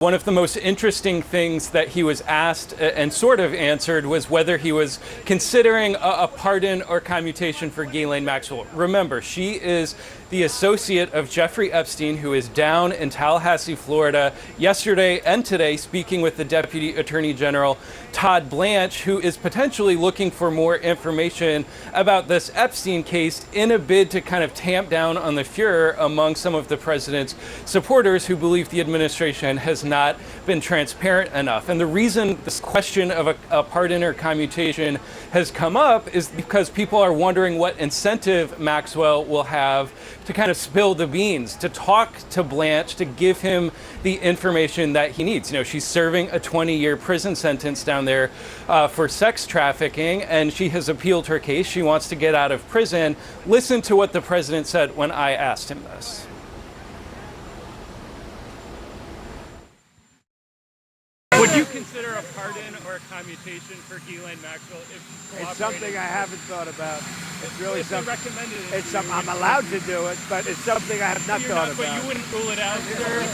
One of the most interesting things that he was asked and sort of answered was whether he was considering a pardon or commutation for Ghislaine Maxwell. Remember, she is the associate of Jeffrey Epstein, who is down in Tallahassee, Florida, yesterday and today, speaking with the Deputy Attorney General, Todd Blanche, who is potentially looking for more information about this Epstein case in a bid to kind of tamp down on the furor among some of the president's supporters who believe the administration has not been transparent enough. And the reason this question of a pardon or commutation has come up is because people are wondering what incentive Maxwell will have to kind of spill the beans, to talk to Blanche, to give him the information that he needs. You know, she's serving a 20-year prison sentence down there for sex trafficking, and she has appealed her case. She wants to get out of prison. Listen to what the president said when I asked him this. Would you consider a pardon or a commutation for Ghislaine Maxwell if it's something I haven't thought about. It's really something. It's something I'm allowed to do it, but it's something I have not thought about. But you wouldn't rule it out, sir?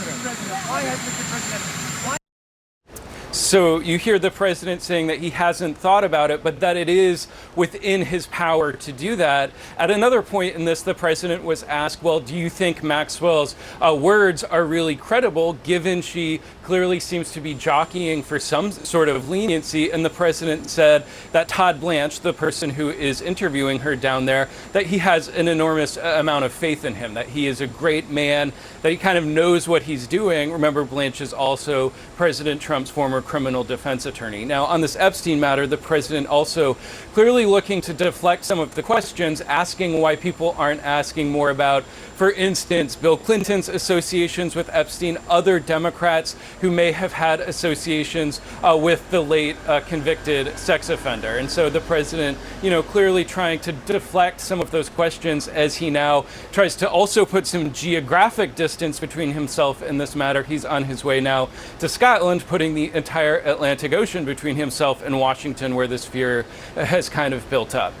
So you hear the president saying that he hasn't thought about it, but that it is within his power to do that. At another point in this, the president was asked, well, do you think Maxwell's words are really credible, given she clearly seems to be jockeying for some sort of leniency? And the president said that Todd Blanche, the person who is interviewing her down there, that he has an enormous amount of faith in him, that he is a great man, that he kind of knows what he's doing. Remember, Blanche is also President Trump's former criminal defense attorney. Now, on this Epstein matter, the president also clearly looking to deflect some of the questions, asking why people aren't asking more about, for instance, Bill Clinton's associations with Epstein, other Democrats who may have had associations with the late convicted sex offender. And so the president, you know, clearly trying to deflect some of those questions as he now tries to also put some geographic distance between himself and this matter. He's on his way now to Scotland, putting the entire Atlantic Ocean between himself and Washington, where this fear has kind of built up.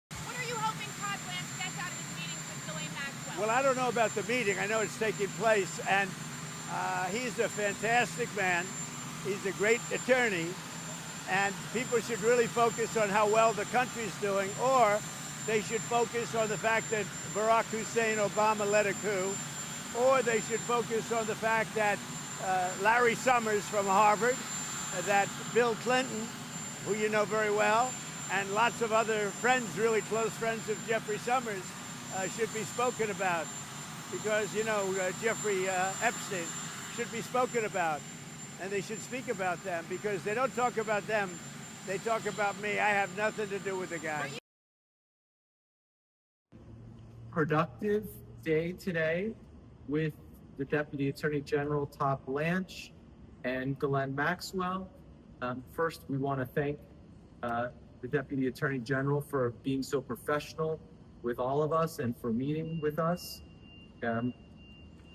What are you hoping Todd Blanche gets out of his meetings with Ghislaine Maxwell? Well, I don't know about the meeting. I know it's taking place, and he's a fantastic man. He's a great attorney, and people should really focus on how well the country's doing, or they should focus on the fact that Barack Hussein Obama led a coup, or they should focus on the fact that Larry Summers from Harvard, that Bill Clinton, who you know very well, and lots of other friends, really close friends of Jeffrey Summers, should be spoken about. Because, you know, Jeffrey Epstein should be spoken about. And they should speak about them, because they don't talk about them, they talk about me. I have nothing to do with the guy. Productive day today with the Deputy Attorney General, Todd Blanche, and Ghislaine Maxwell. First, we want to thank the Deputy Attorney General for being so professional with all of us and for meeting with us.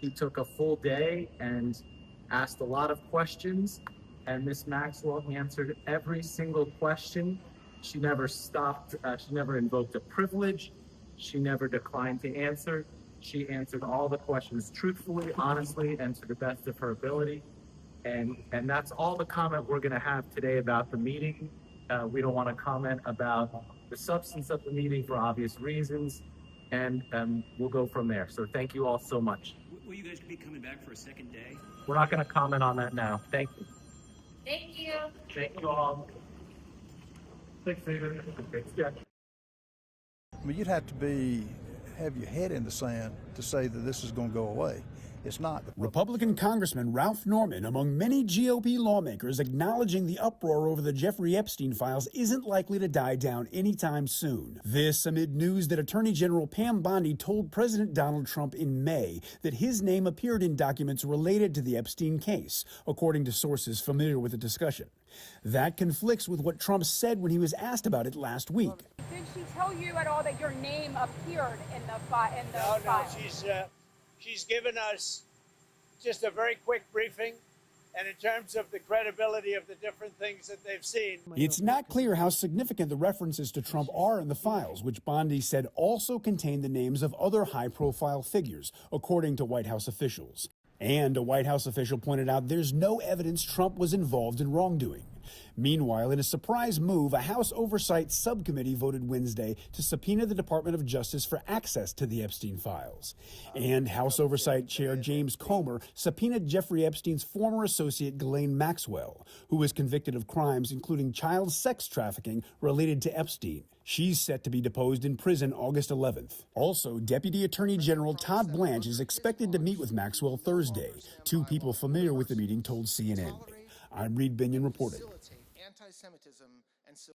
He took a full day and asked a lot of questions, and Ms. Maxwell answered every single question. She never stopped, she never invoked a privilege. She never declined to answer. She answered all the questions truthfully, honestly, and to the best of her ability. And that's all the comment we're going to have today about the meeting. We don't want to comment about the substance of the meeting for obvious reasons, and we'll go from there. So thank you all so much. Will you guys be coming back for a second day? We're not going to comment on that now. Thank you. Thank you. Thank you all. Thanks, David. Yeah. I mean, you'd have to have your head in the sand to say that this is going to go away. It's not. Republican Congressman Ralph Norman, among many GOP lawmakers, acknowledging the uproar over the Jeffrey Epstein files isn't likely to die down anytime soon. This amid news that Attorney General Pam Bondi told President Donald Trump in May that his name appeared in documents related to the Epstein case, according to sources familiar with the discussion. That conflicts with what Trump said when he was asked about it last week. Did she tell you at all that your name appeared in the file? No, she's given us just a very quick briefing, and in terms of the credibility of the different things that they've seen. It's not clear how significant the references to Trump are in the files, which Bondi said also contain the names of other high-profile figures, according to White House officials. And a White House official pointed out there's no evidence Trump was involved in wrongdoing. Meanwhile, in a surprise move, a House Oversight Subcommittee voted Wednesday to subpoena the Department of Justice for access to the Epstein files. And House Oversight Chair James Comer subpoenaed Jeffrey Epstein's former associate Ghislaine Maxwell, who was convicted of crimes including child sex trafficking related to Epstein. She's set to be deposed in prison August 11th. Also, Deputy Attorney General Todd Blanche is expected to meet with Maxwell Thursday. Two people familiar with the meeting told CNN. I'm Reed Binion reporting. Anti-Semitism